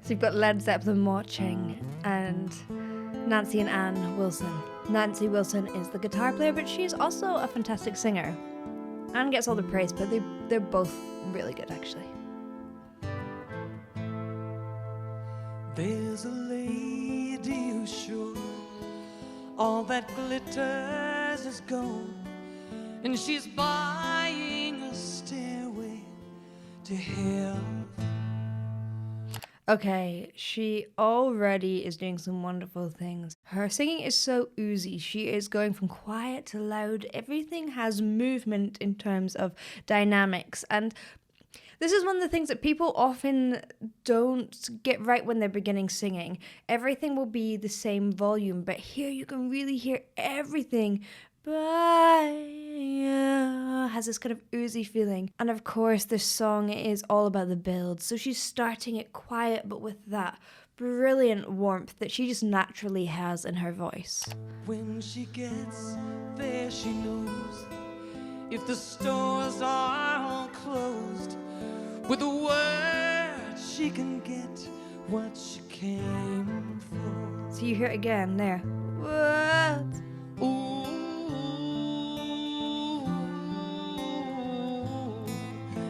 So you've got Led Zeppelin marching and Nancy and Ann Wilson. Nancy Wilson is the guitar player, but she's also a fantastic singer. Ann gets all the praise, but they're both really good, actually. There's a lady who's sure all that glitters is gold, and she's buying a stairway to heaven. Okay, she already is doing some wonderful things. Her singing is so oozy. She is going from quiet to loud. Everything has movement in terms of dynamics. And this is one of the things that people often don't get right when they're beginning singing. Everything will be the same volume, but here you can really hear everything. Has this kind of oozy feeling. And of course, this song is all about the build. So she's starting it quiet, but with that brilliant warmth that she just naturally has in her voice. When she gets there, she knows if the stores are all closed, with a word she can get what she came for. So you hear it again there. What? Ooh,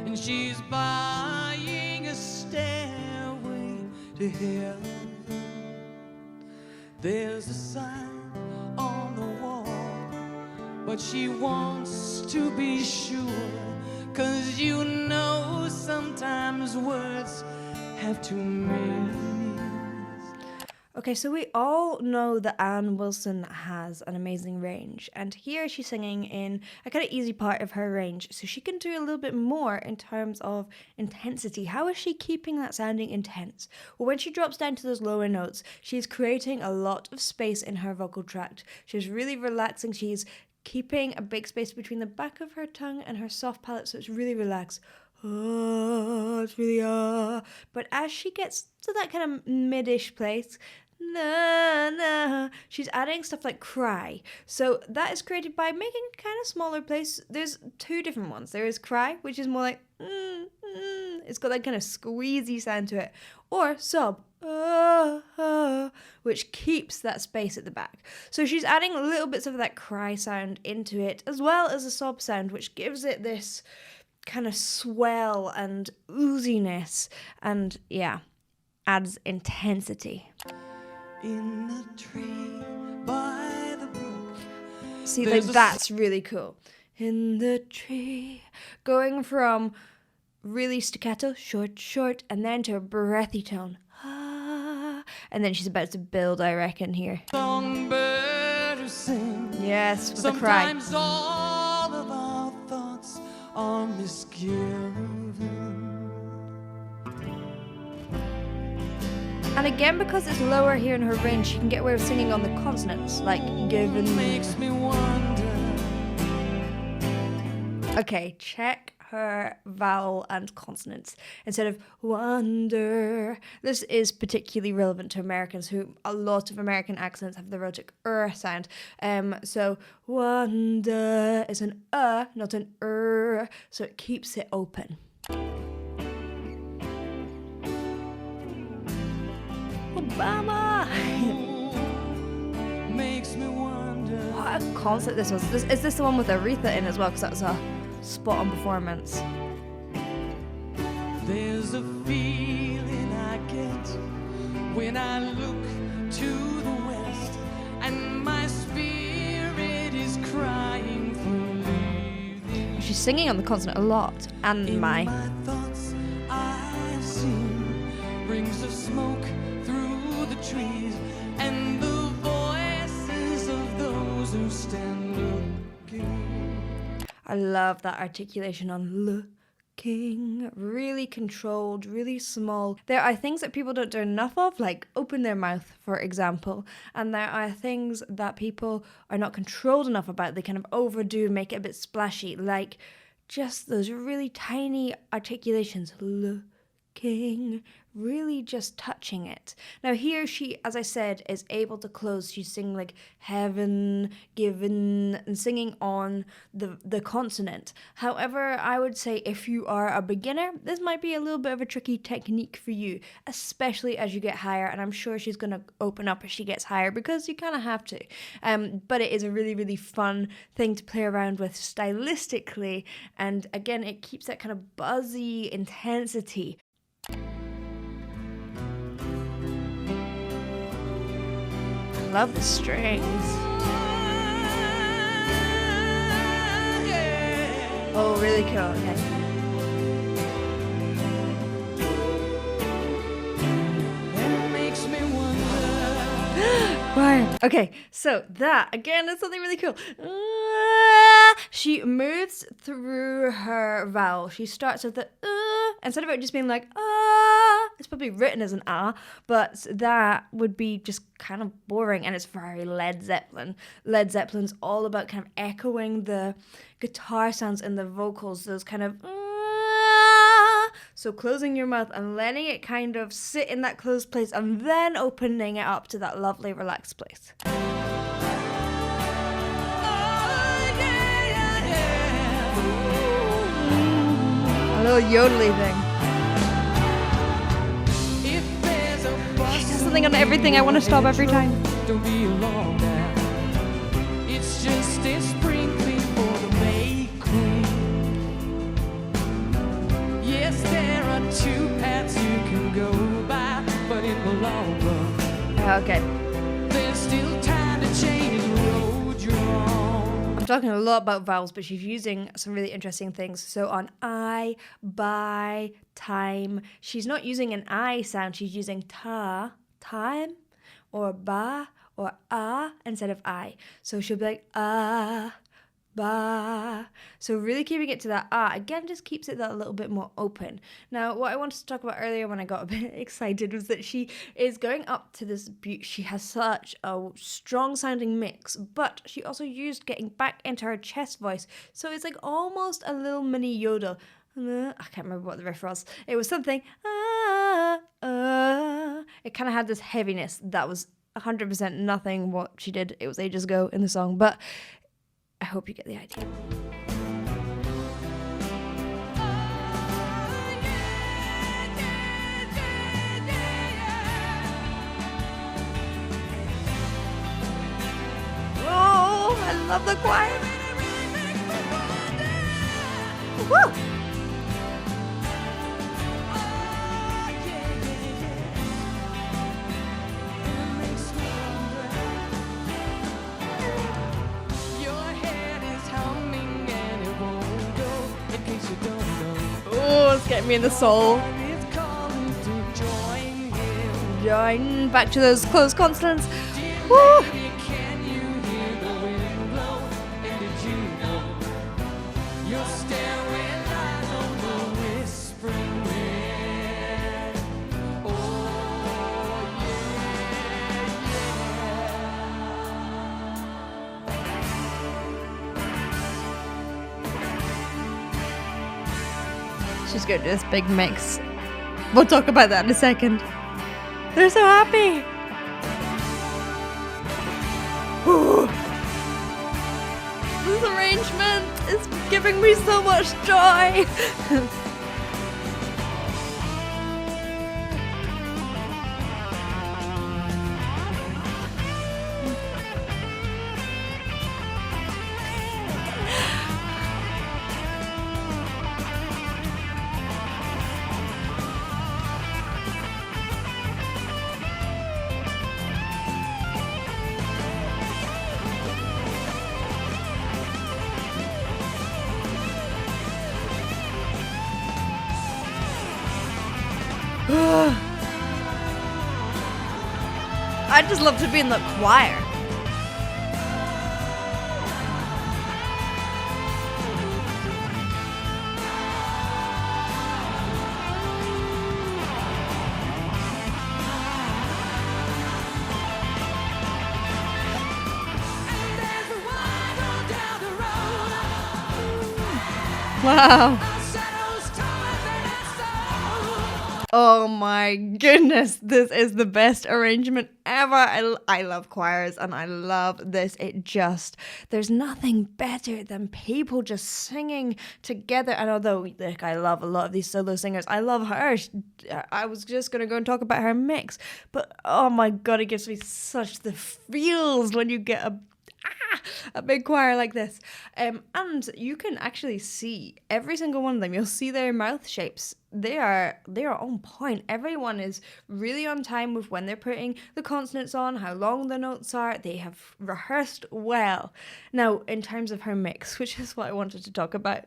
and she's buying a stairway to heaven. There's a sign on the wall, but she wants to be sure, 'cause you know sometimes words have two meanings. Okay, so we all know that Ann Wilson has an amazing range, and here she's singing in a kind of easy part of her range, so she can do a little bit more in terms of intensity. How is she keeping that sounding intense? Well, when she drops down to those lower notes, she's creating a lot of space in her vocal tract. She's really relaxing. She's keeping a big space between the back of her tongue and her soft palate, so it's really relaxed. It's really But as she gets to that kind of mid-ish place, she's adding stuff like cry. So that is created by making a kind of smaller place. There's two different ones. There is cry, which is more like it's got that kind of squeezy sound to it, or sob, which keeps that space at the back. So she's adding little bits of that cry sound into it, as well as a sob sound, which gives it this kind of swell and ooziness, and adds intensity. In a tree by the brook. See, like that's really cool. In the tree, going from really staccato, short, and then to a breathy tone. And then she's about to build, I reckon, here. Songbird who sings. Yes, with a cry. Sometimes all of our thoughts are misgiven. And again, because it's lower here in her range, she can get away with singing on the consonants, like given. Makes me wonder. Okay, check her vowel and consonants instead of wonder. This is particularly relevant to Americans, who a lot of American accents have the rhotic sound. So wonder is an not an so it keeps it open. Obama. Makes me wonder. What a concert this was. Is this the one with Aretha in as well? Because that's a spot on performance. There's a feeling I get when I look to the west, and my spirit is crying for leaving. She's singing on the consonant a lot, and In my thoughts I've seen rings of smoke through the trees, and the voices of those who stand looking. I love that articulation on looking. Really controlled, really small. There are things that people don't do enough of, like open their mouth, for example. And there are things that people are not controlled enough about. They kind of overdo, make it a bit splashy, like just those really tiny articulations. Looking. stroking, really just touching it. Now here she, as I said, is able to close. She's singing like heaven, given, and singing on the consonant. However, I would say if you are a beginner, this might be a little bit of a tricky technique for you, especially as you get higher, and I'm sure she's going to open up as she gets higher because you kind of have to. But it is a really, really fun thing to play around with stylistically, and again, it keeps that kind of buzzy intensity. I love the strings. Oh, really cool. Okay. It makes me wonder. Wow. Okay, so that again is something really cool. She moves through her vowel. She starts with the instead of it just being like it's probably written as an but that would be just kind of boring, and it's very Led Zeppelin. Led Zeppelin's all about kind of echoing the guitar sounds in the vocals, those kind of so closing your mouth and letting it kind of sit in that closed place and then opening it up to that lovely relaxed place. A little yodely thing. She does something on everything. I want to stop every time. Don't be alone now. It's just a sprinkling for the May Queen. Yes, there are two paths you can go by, but in the long run, Okay. there's still time to change the road you're on. I'm talking a lot about vowels, but she's using some really interesting things. So on I, by, time, she's not using an I sound, she's using ta, time, or ba, or instead of I. So she'll be like ba. So really keeping it to that again just keeps it that little bit more open. Now, what I wanted to talk about earlier when I got a bit excited was that she is going up to this she has such a strong sounding mix, but she also used getting back into her chest voice. So it's like almost a little mini yodel. I can't remember what the riff was. It was something it kind of had this heaviness that was 100% nothing what she did. It was ages ago in the song, but I hope you get the idea. Oh, I love the choir. Woo! Oh, it's getting me in the soul. Join back to those closed consonants. Woo! She's going to do this big mix. We'll talk about that in a second. They're so happy. Ooh. This arrangement is giving me so much joy. I just love to be in the choir. Wow. Oh my goodness, this is the best arrangement ever. I love choirs and I love this. There's nothing better than people just singing together. And although, like, I love a lot of these solo singers, I love her. I was just going to go and talk about her mix. But oh my God, it gives me such the feels when you get a big choir like this. And you can actually see every single one of them. You'll see their mouth shapes. They are on point. Everyone is really on time with when they're putting the consonants on, how long the notes are. They have rehearsed well. Now, in terms of her mix, which is what I wanted to talk about,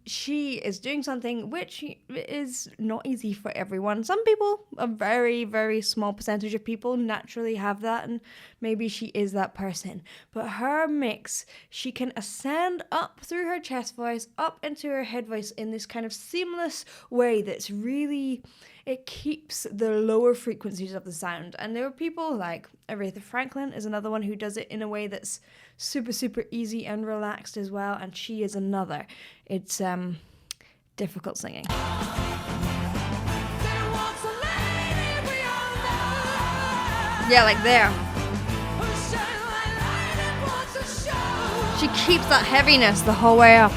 she is doing something which is not easy for everyone. Some people, a very, very small percentage of people, naturally have that, and maybe she is that person. But her mix, she can ascend up through her chest voice, up into her head voice in this kind of seamless way that's really, it keeps the lower frequencies of the sound. And there are people like Aretha Franklin is another one who does it in a way that's super, super easy and relaxed as well, and she is another. It's difficult singing. Yeah, like there. She keeps that heaviness the whole way up.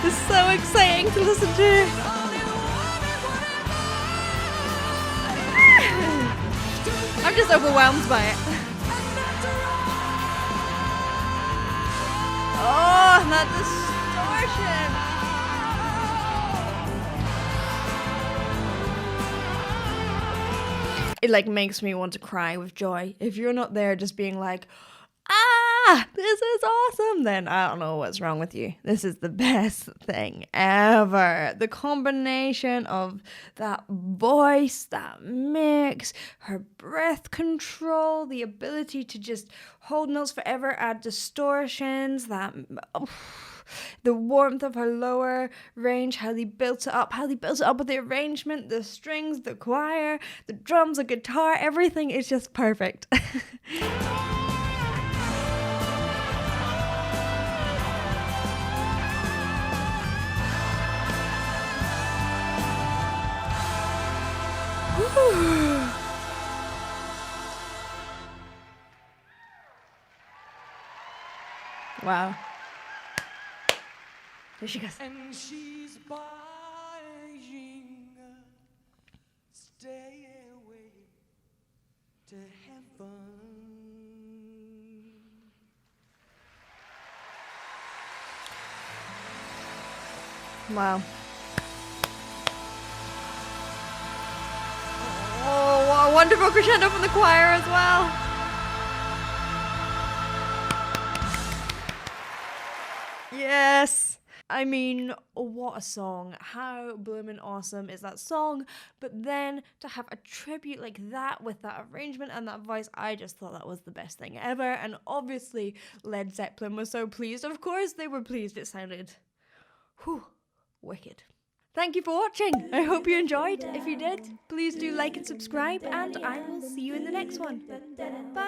It's so exciting to listen to. I'm just overwhelmed by it. Oh, that distortion. It like makes me want to cry with joy. If you're not there just being like, this is awesome, then I don't know what's wrong with you. This is the best thing ever. The combination of that voice, that mix, her breath control, the ability to just hold notes forever, add distortions, the warmth of her lower range, how they built it up with the arrangement, the strings, the choir, the drums, the guitar, everything is just perfect. Wow. There she goes. And she's buying a stairway to heaven. Wow. Oh, what a wonderful crescendo from the choir as well. Yes. I mean, what a song. How bloomin' awesome is that song? But then to have a tribute like that with that arrangement and that voice, I just thought that was the best thing ever. And obviously Led Zeppelin was so pleased. Of course they were pleased. It sounded wicked. Thank you for watching. I hope you enjoyed. If you did, please do like and subscribe, and I will see you in the next one. Bye.